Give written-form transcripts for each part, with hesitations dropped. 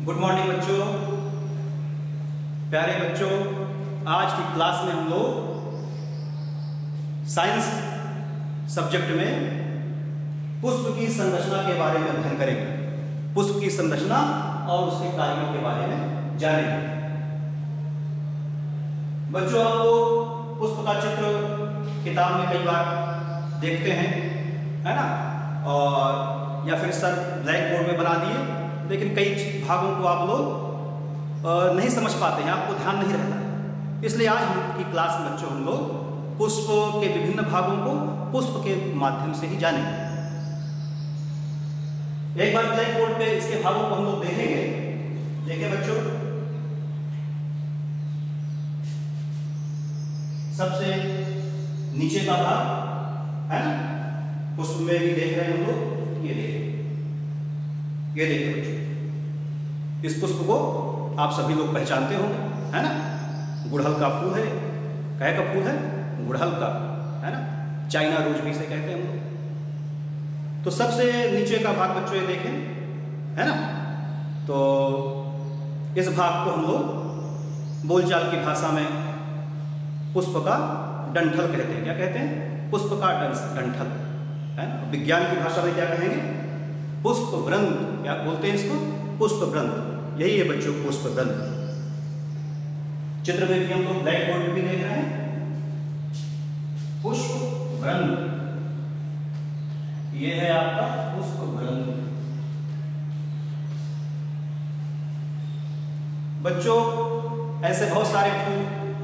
Good morning बच्चों, प्यारे बच्चों। आज की क्लास में हम लोग साइंस सब्जेक्ट में पुष्प की संरचना के बारे में अध्ययन करेंगे। पुष्प की संरचना और उसके कार्यों के बारे में जानेंगे। बच्चों, आप लोग पुष्प का चित्र किताब में कई बार देखते हैं, है ना, और या फिर सर ब्लैक बोर्ड में बना दिए, लेकिन कई भागों को आप लोग नहीं समझ पाते हैं, आपको ध्यान नहीं रहता है। इसलिए आज हम की क्लास में बच्चों हम लोग पुष्प के विभिन्न भागों को पुष्प के माध्यम से ही जानेंगे। एक बार ब्लैक बोर्ड पे इसके भागों को हम लोग देखेंगे। देखिए बच्चों, सबसे नीचे का भाग है ना, पुष्प में भी देख रहे हैं हम लोग। ये देखिए बच्चों, इस पुष्प को आप सभी लोग पहचानते होंगे, है ना। गुड़हल का फूल है। कह का फूल है? गुड़हल का, है ना। चाइना रोज भी इसे कहते हैं हम लोग। तो सबसे नीचे का भाग बच्चों ये देखें, है ना। तो इस भाग को हम लोग बोलचाल की भाषा में पुष्प का डंठल कहते हैं। क्या कहते हैं? पुष्प का डंठल, है ना। विज्ञान की भाषा में क्या कहेंगे? पुष्प वृंत। क्या बोलते हैं इसको? पुष्प वृंत। यही है बच्चों पुष्प वृंत। चित्र में भी हम लोग ब्लैक बोर्ड भी देख रहे हैं। पुष्प वृंत, ये है आपका पुष्प वृंत। बच्चों, ऐसे बहुत सारे फूल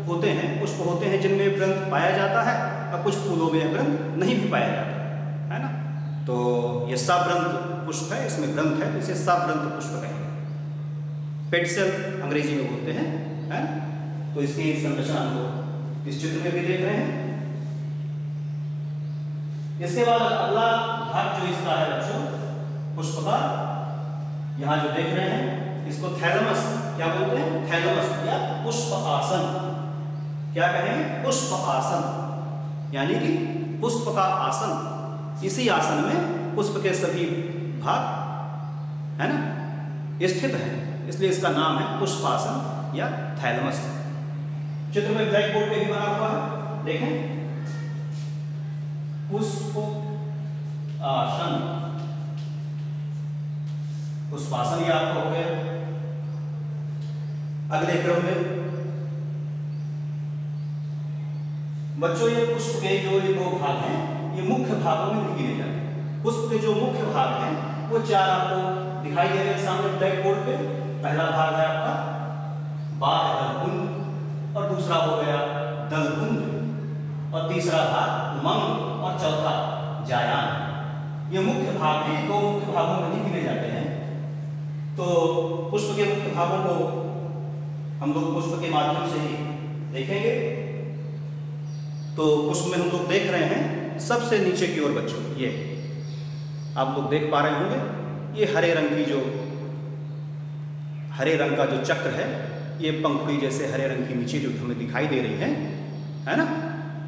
होते हैं, पुष्प होते हैं जिनमें वृंत पाया जाता है, और कुछ फूलों में वृंत नहीं भी पाया जाता है ना। तो ये सवृंत पुष्प है, इसमें वृंत है, तो इसे सवृंत पुष्प कहेंगे। पेटसेल अंग्रेजी में बोलते हैं, है ना। तो इसकी संरचना हम लोग इस चित्र में भी देख रहे हैं। इसके बाद अगला भाग जो इसका है बच्चों पुष्प का, यहां जो देख रहे हैं इसको थैलेमस क्या बोलते हैं? थैलेमस या पुष्प आसन। क्या कहेंगे? पुष्प आसन, यानी कि पुष्प का आसन। इसी आसन में पुष्प के सभी भाग, है ना, स्थित है, इसलिए इसका नाम है पुष्पासन या थैलेमस। चित्र में ब्लैक बोर्ड पे भी बना हुआ है, देखें। पुष्प आसन, पुष्पासन ये आपका हो गया। अगले क्रम में बच्चों, ये पुष्प के जो ये दो भाग हैं, ये मुख्य भागों में नहीं गिने जाते। पुष्प के जो मुख्य भाग हैं वो चार आपको दिखाई दे रहे हैं सामने ब्लैक बोर्ड पे। पहला भाग है आपका बाह्य दलपुंज, और दूसरा हो गया दलपुंज, और तीसरा भाग उमंग, और चौथा जायान। ये मुख्य भाग हैं, दो मुख्य भागों में नहीं गिने जाते हैं। तो पुष्प के मुख्य भागों को हम लोग पुष्प के माध्यम से ही देखेंगे। तो पुष्प में हम लोग देख रहे हैं सबसे नीचे की ओर बच्चों, ये आप लोग देख पा रहे होंगे, ये हरे रंग का जो चक्र है, ये पंखुड़ी जैसे हरे रंग की नीचे जो हमें दिखाई दे रही है ना।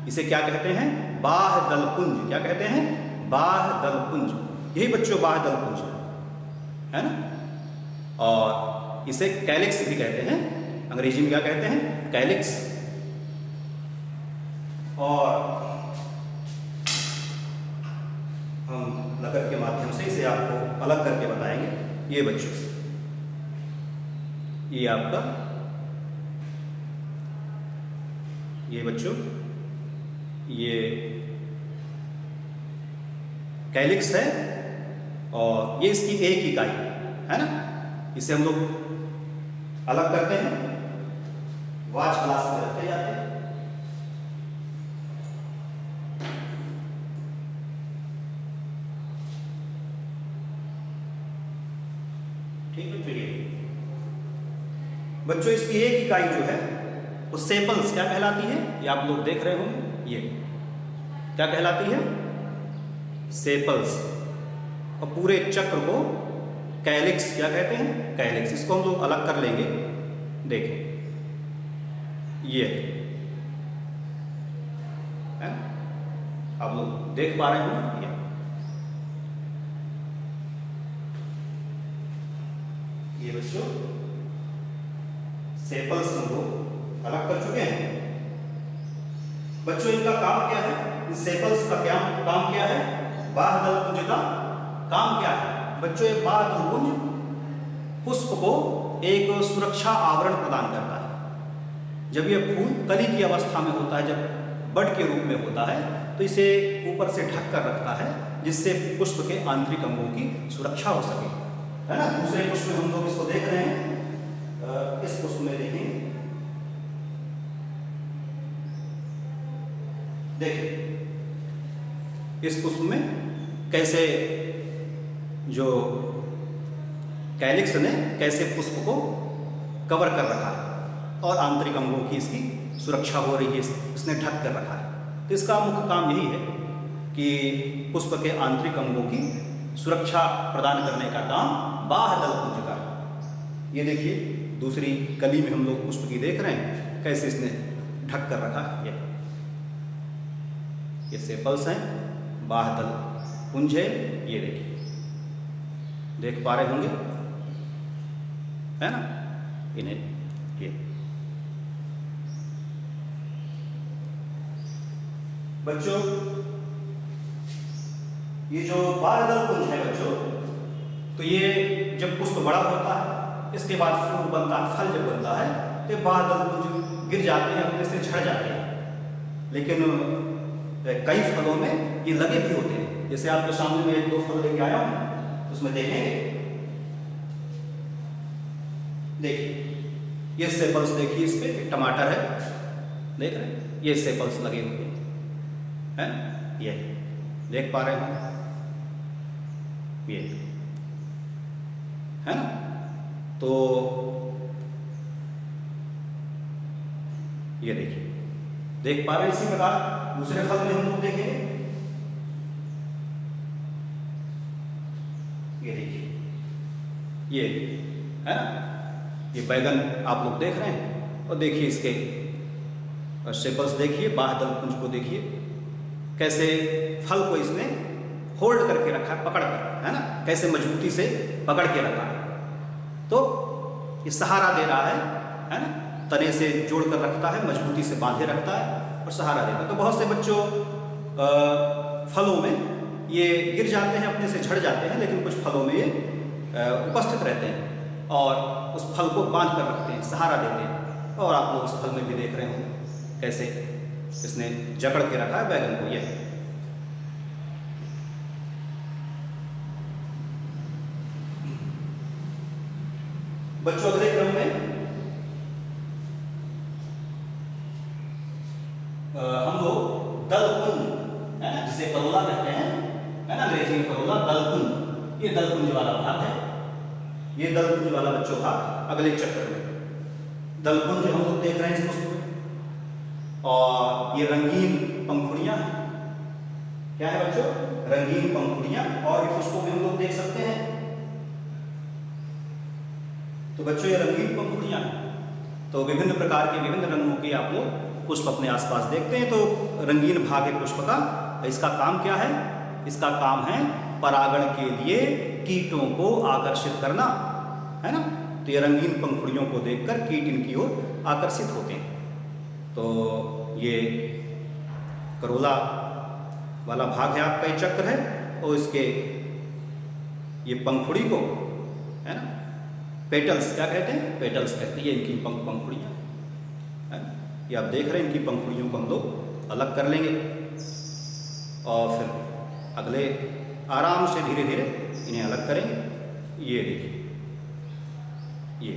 इसे क्या कहते हैं? बाह्य दलपुंज। क्या कहते हैं? बाह्य दलपुंज। यही बच्चों बाह्य दलपुंज है ना। और इसे कैलिक्स भी कहते हैं, अंग्रेजी में क्या कहते हैं? कैलिक्स। और हम लकर के माध्यम से इसे आपको अलग करके बताएंगे। ये बच्चों, ये आपका, ये बच्चों, ये कैलिक्स है, और ये इसकी एक इकाई है ना। इसे हम लोग अलग करते हैं, वाच क्लास में रखते जाते हैं। ठीक है, चलिए बच्चों, इसकी एक इकाई जो है वो सेपल्स क्या कहलाती है? ये आप लोग देख रहे होंगे, ये क्या कहलाती है? सेपल्स। और पूरे चक्र को कैलिक्स क्या कहते हैं? कैलिक्स। इसको हम लोग अलग कर लेंगे। देखें, ये है, आप लोग देख पा रहे होंगे, ये बच्चों सेपल्स हम लोग अलग कर चुके हैं। बच्चों इनका काम क्या है? इन सेपल्स का क्या काम क्या है? बाह्य दलपुंज का काम क्या है? बच्चों ये बाह्य दलपुंज पुष्प को एक सुरक्षा आवरण प्रदान करता है। जब ये फूल कली की अवस्था में होता है, जब बड के रूप में होता है, तो इसे ऊपर से ढक कर रखता है, जिससे पुष्प के आंतरिक अंगों की सुरक्षा हो सके, है ना। दूसरे पुष्प में हम लोग इसको देख रहे हैं। इस पुष्प में देखेंगे, देखिए इस पुष्प में कैसे जो कैलिक्स ने कैसे पुष्प को कवर कर रखा है और आंतरिक अंगों की इसकी सुरक्षा हो रही है, इसने ढक कर रखा है। तो इसका मुख्य काम यही है कि पुष्प के आंतरिक अंगों की सुरक्षा प्रदान करने का काम बाह्य दलपुंज का। ये देखिए दूसरी कली में हम लोग पुष्प की देख रहे हैं, कैसे इसने ढक कर रखा है। ये सेपल्स हैं, बाह्य दलपुंज है। ये देखिए, देख पा रहे होंगे, है ना इन्हें। ये बच्चों ये जो बाह्य दलपुंज है बच्चों, तो ये जब पुष्प बड़ा होता है, इसके बाद फूल बनता है, फल जब बनता है, तो बाह्य दलपुंज गिर जाते हैं, अपने से झड़ जाते हैं। लेकिन कई फलों में ये लगे भी होते हैं। जैसे आपके सामने में 1-2 फल लेके आया हूं, उसमें देखेंगे, देखिए ये सेपल्स देखिए, इस पे एक टमाटर है, देख रहे हैं, ये सेपल्स लगे हुए हैं, ये देख पा रहे हैं, ये है ना। तो ये देखिए, देख पा रहे हैं। इसी प्रकार दूसरे फल में हम लोग देखेंगे, ये देखिए, ये है ना, ये बैगन आप लोग देख रहे हैं। और देखिए इसके शेपल्स देखिए, बाह्य दलपुंज को देखिए, कैसे फल को इसने होल्ड करके रखा है, पकड़ कर, है ना, कैसे मजबूती से पकड़ के रखा है। तो ये सहारा दे रहा है ना, तने से जोड़ कर रखता है, मजबूती से बांधे रखता है और सहारा देता है। तो बहुत से बच्चों फलों में ये गिर जाते हैं, अपने से झड़ जाते हैं, लेकिन कुछ फलों में ये उपस्थित रहते हैं और उस फल को बांध कर रखते हैं, सहारा देते हैं। और आप लोग इस फल में भी देख रहे होंगे कैसे इसने जकड़ के रखा है बैगन को। ये बच्चों अगले क्रम में हम लोग दलपुंज, है ना, जिसे करोला कहते हैं, है ना, अंग्रेजी में करोला, दलपुंज, ये दलपुंज वाला भाग है। ये दलपुंज वाला बच्चों भाग अगले चक्र में। दलपुंज हम लोग देख रहे हैं इस पुष्प में, और ये रंगीन पंखुड़ियां हैं। क्या है बच्चों? रंगीन पंखुड़ियां। और ये पुष्पों में हम लोग देख सकते हैं, तो बच्चों ये रंगीन पंखुड़ियां हैं। तो विभिन्न प्रकार के, विभिन्न रंगों के आप लोग पुष्प अपने आसपास देखते हैं। तो रंगीन भाग है पुष्प का, इसका काम क्या है? इसका काम है परागण के लिए कीटों को आकर्षित करना, है ना। तो ये रंगीन पंखुड़ियों को देखकर कीट इनकी ओर आकर्षित होते हैं। तो ये करोला वाला भाग है आपका, ये चक्र है, और इसके ये पंखुड़ी को, है ना, पेटल्स क्या कहते हैं? पेटल्स कहते हैं। ये इनकी पंखुड़ियाँ, है ना, ये आप देख रहे हैं। इनकी पंखुड़ियों को हम लोग अलग कर लेंगे और फिर अगले आराम से धीरे धीरे इन्हें अलग करेंगे। ये देखिए, ये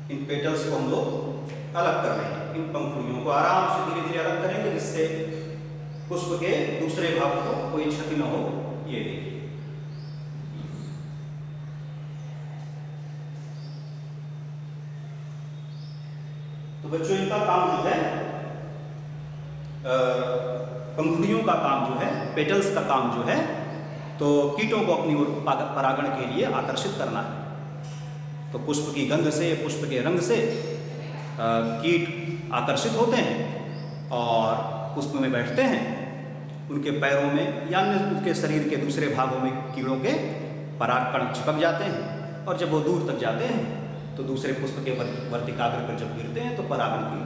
इन पेटल्स को हम लोग अलग कर लेंगे। इन पंखुड़ियों को आराम से धीरे धीरे अलग करेंगे, जिससे पुष्प के दूसरे भाग को कोई क्षति न हो। ये देखिए, तो बच्चों इनका काम जो है, पंखुड़ियों का काम जो है, पेटल्स का काम जो है, तो कीटों को अपनी ओर परागण के लिए आकर्षित करना है। तो पुष्प की गंध से, पुष्प के रंग से कीट आकर्षित होते हैं और पुष्प में बैठते हैं उनके पैरों में या उनके शरीर के दूसरे भागों में कीड़ों के परागकण चिपक जाते हैं और जब वो दूर तक जाते हैं तो दूसरे पुष्प के वर्तिकाग्र पर जब गिरते हैं तो परागण की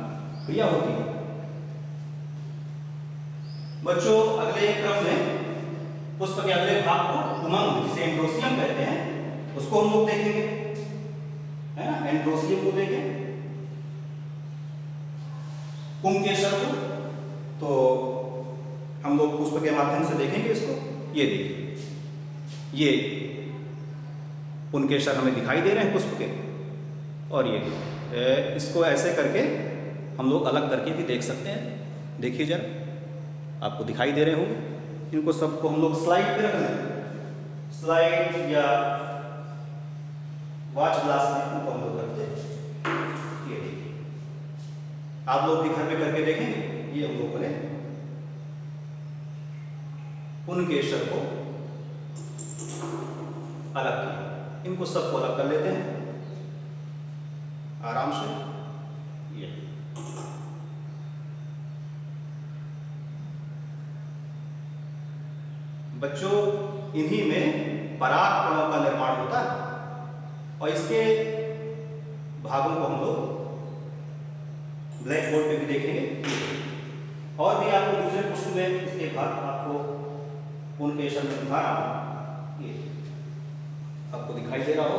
क्रिया होती है। बच्चों, अगले क्रम में पुष्प के अगले भाग को उमंग, जिसे एंड्रोसियम कहते हैं, उसको हम लोग देखेंगे, है ना। एंड्रोसियम को देखें, पुंकेसर को तो हम लोग पुष्प के माध्यम से देखेंगे इसको। ये देखिए, ये पुंकेसर हमें दिखाई दे रहे हैं पुष्प के, और ये इसको ऐसे करके हम लोग अलग करके भी देख सकते हैं। देखिए जरा, आपको दिखाई दे रहे होंगे। इनको सबको हम लोग स्लाइड पे रख लें, स्लाइड या वॉच ग्लास में इनको हम लोग रखते हैं। ये देखिए, आप लोग भी घर में करके देखेंगे। ये हम लोगों ने पुंकेसर को अलग किया, इनको सबको अलग कर लेते हैं आराम से। ये बच्चों, इन्हीं में परागकणों का निर्माण होता है और इसके भागों को हम लोग ब्लैक बोर्ड पे भी देखेंगे। और भी आपको दूसरे पुष्प में इसके भाग आपको पुंकेसर में दिखा रहा हूं, ये आपको दिखाई दे रहा हो।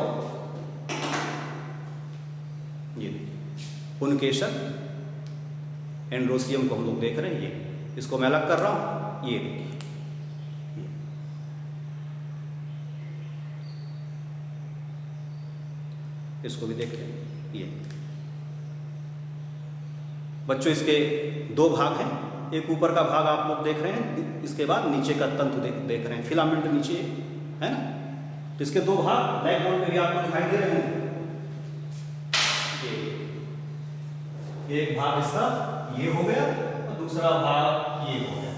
ये पुंकेसर एंड्रोसियम को हम लोग देख रहे हैं। ये इसको मैं अलग कर रहा हूं। ये देखिए, इसको भी देखते हैं। ये बच्चों, इसके दो भाग हैं। एक ऊपर का भाग आप लोग देख रहे हैं, इसके बाद नीचे का तंतु देख रहे हैं, फिलामेंट नीचे है ना। तो इसके दो भाग ब्लैक बोर्ड पे भी आपको दिखाई दे रहे हैं। एक भाग इसका ये हो गया और दूसरा भाग ये हो गया।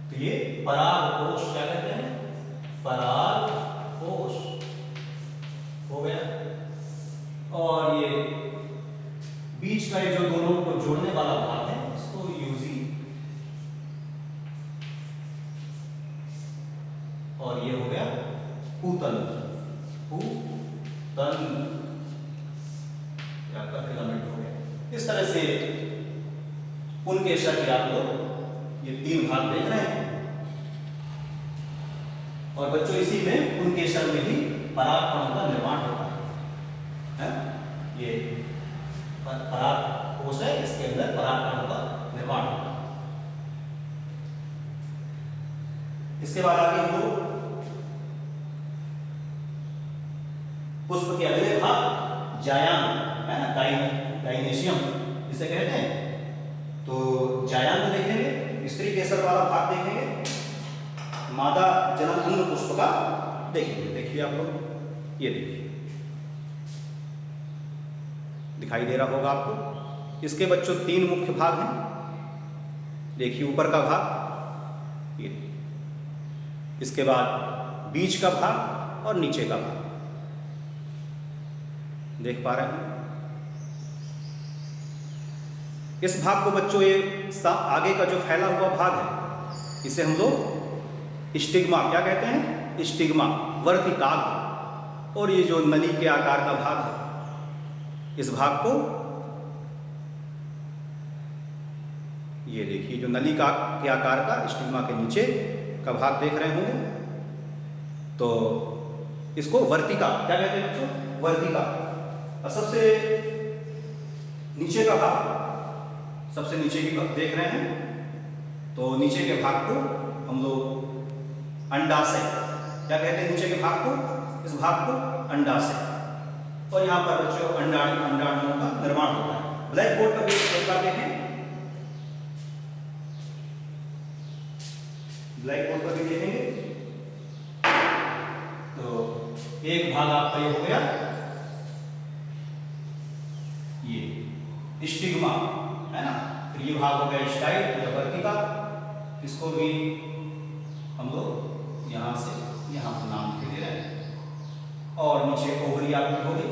तो ये परागकोश क्या कहते हैं, परागकोश हो गया। और ये बीच का जो दोनों को जोड़ने वाला भाग है, इसको यूजी, और ये हो गया पूतंत्र, पूतंत्र आपका फिलामेंट हो गया। इस तरह से पुंकेसर के आप लोग ये तीन भाग देख रहे हैं। और बच्चों, इसी में पुंकेसर में ही परागकणों का निर्माण होता है। ये परागकोश है, इसके अंदर परागकणों का निर्माण होता है। इसके बाद आगे हम लोग पुष्प के अगले भाग जायांग, है ना, डायनेशियम जिसे कहते हैं। तो जायांग देखेंगे, स्त्री केसर वाला भाग देखेंगे, मादा जनन अंग पुष्प का देखेंगे। देखिए आप लोग, ये देखिए, दिखाई दे रहा होगा आपको। इसके बच्चों तीन मुख्य भाग हैं। देखिए, ऊपर का भाग, ये, इसके बाद बीच का भाग और नीचे का भाग, देख पा रहे हैं। इस भाग को बच्चों, ये आगे का जो फैला हुआ भाग है, इसे हम लोग स्टिग्मा क्या कहते हैं, स्टिग्मा, वर्तिकाग्र। और ये जो नली के आकार का भाग है, इस भाग को, ये देखिए, जो नली के आकार का स्टिग्मा के नीचे का भाग देख रहे होंगे, तो इसको वर्तिका क्या कहते हैं बच्चों, वर्तिका। और सबसे नीचे का भाग, सबसे नीचे की देख रहे हैं, तो नीचे के भाग को हम लोग अंडाशय क्या कहते हैं, नीचे के भाग को, इस भाग को अंडाशय। और यहाँ पर बच्चों अंडाणुओं का निर्माण होता है। ब्लैक बोर्ड पर भी एक बार देखें, ब्लैक बोर्ड पर भी देखेंगे। तो एक भाग आपका ये हो गया, ये स्टिग्मा, है ना। फिर ये भाग हो गया स्टाइल या वर्तिका, इसको भी हम लोग यहाँ से यहाँ पर नाम दे रहे हैं। और नीचे ओवरी आपकी हो गई,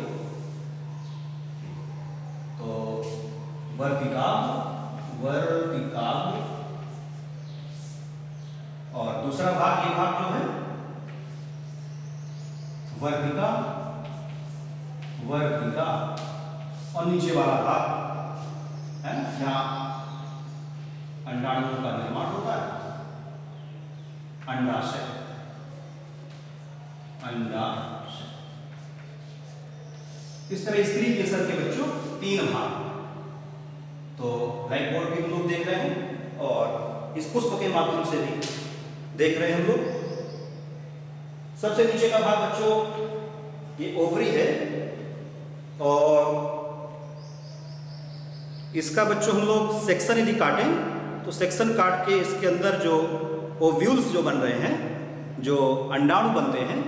तो वर्तिकाग्र, वर्तिकाग्र दूसरा भाग, ये भाग जो है वर्तिका, वर्तिका, और नीचे वाला भाग है जहां अंडाणुओं का निर्माण होता है, अंडाशय, अंडाशय। इस तरह स्त्री केसर के बच्चों 3 भाग। तो ब्लैक बोर्ड भी हम लोग देख रहे हैं और इस पुष्प के माध्यम से भी देख रहे हैं हम लोग। सबसे नीचे का भाग बच्चों ये ओवरी है और इसका बच्चों हम लोग सेक्शन यदि काटें तो सेक्शन काट के इसके अंदर जो ओव्यूल्स जो बन रहे हैं, जो अंडाणु बनते हैं,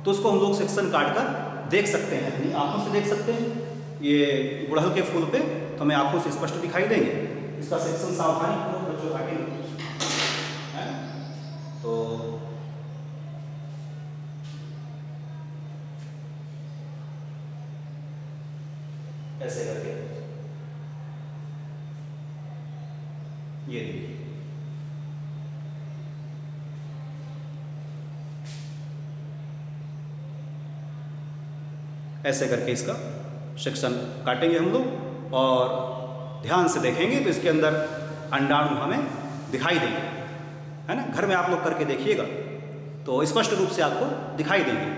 तो उसको हम लोग सेक्शन काट कर देख सकते हैं, अपनी आंखों से देख सकते हैं। ये गुड़हल के फूल पे तो हमें आंखों से स्पष्ट दिखाई देंगे। इसका सेक्शन सावधानी पूर्वक बच्चों काटेंगे, तो ऐसे करके ये देखिए, ऐसे करके इसका सेक्शन काटेंगे हम लोग और ध्यान से देखेंगे तो इसके अंदर अंडाणु हमें दिखाई देंगे, है ना। घर में आप लोग करके देखिएगा तो स्पष्ट रूप से आपको दिखाई देंगे।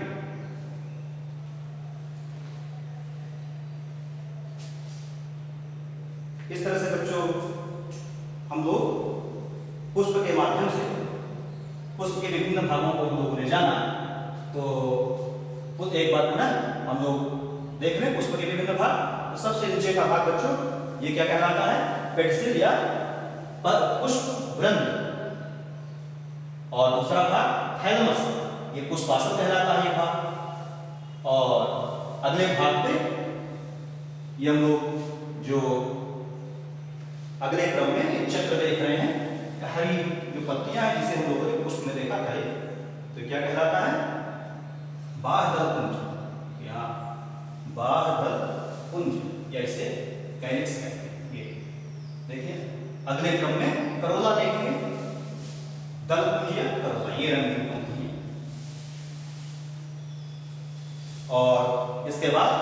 इस तरह से बच्चों हम लोग पुष्प के माध्यम से पुष्प के विभिन्न भागों को हम लोगों ने जाना। तो एक बार पुनः हम लोग देख रहे हैं पुष्प के विभिन्न भाग। तो सबसे नीचे का भाग बच्चों ये क्या कहलाता है, पेडिसिल या पुष्प वृंद, और दूसरा भाग थैलमस, ये पुष्पासन कहलाता है ये भाग। और अगले भाग पे ये हम लोग जो अगले क्रम में चक्र देख रहे हैं, हरी जो पत्तियां हैं जिसे हम लोगों ने पुष्प में देखा है, तो क्या कहलाता है, बाह्यदल पुंज, यहाँ बाह्यदल पुंज या इसे कैलिक्स कहते हैं। ये देखिए अगले क्रम में करोला देखेंगे, दल पुंज या करोला, ये रंगीन पुंज है। और इसके बाद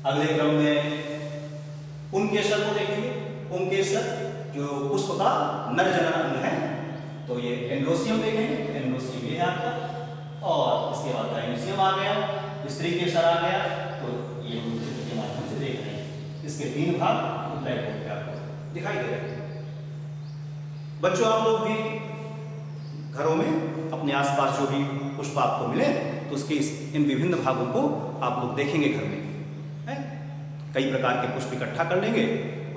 अगले क्रम में पुंकेसर को देखेंगे। पुंकेसर जो पुष्प का नर जनन अंग है, तो ये एंड्रोसियम देखेंगे, एंड्रोसियम ये है आपका। और इसके बाद गाइनोसियम आ गया, स्त्री केसर आ गया, तो ये हम चित्र के माध्यम से देख रहे हैं। इसके 3 भाग ब्लैक बोर्ड पे आपको दिखाई दे रहे हैं। बच्चों आप लोग भी घरों में अपने आसपास जो भी पुष्प आपको मिले तो उसके इन विभिन्न भागों को आप लोग देखेंगे घर में, है? कई प्रकार के पुष्प इकट्ठा कर लेंगे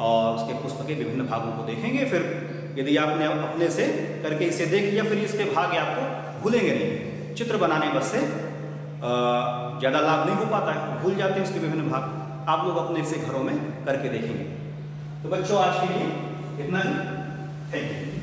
और उसके पुष्प के विभिन्न भागों को देखेंगे। फिर यदि आपने अपने से करके इसे देख लिया, फिर इसके भाग आपको भूलेंगे नहीं। चित्र बनाने बस से ज़्यादा लाभ नहीं हो पाता है, भूल जाते हैं उसके विभिन्न भाग। आप लोग अपने से घरों में करके देखेंगे। तो बच्चों आज के लिए इतना ही, थैंक यू।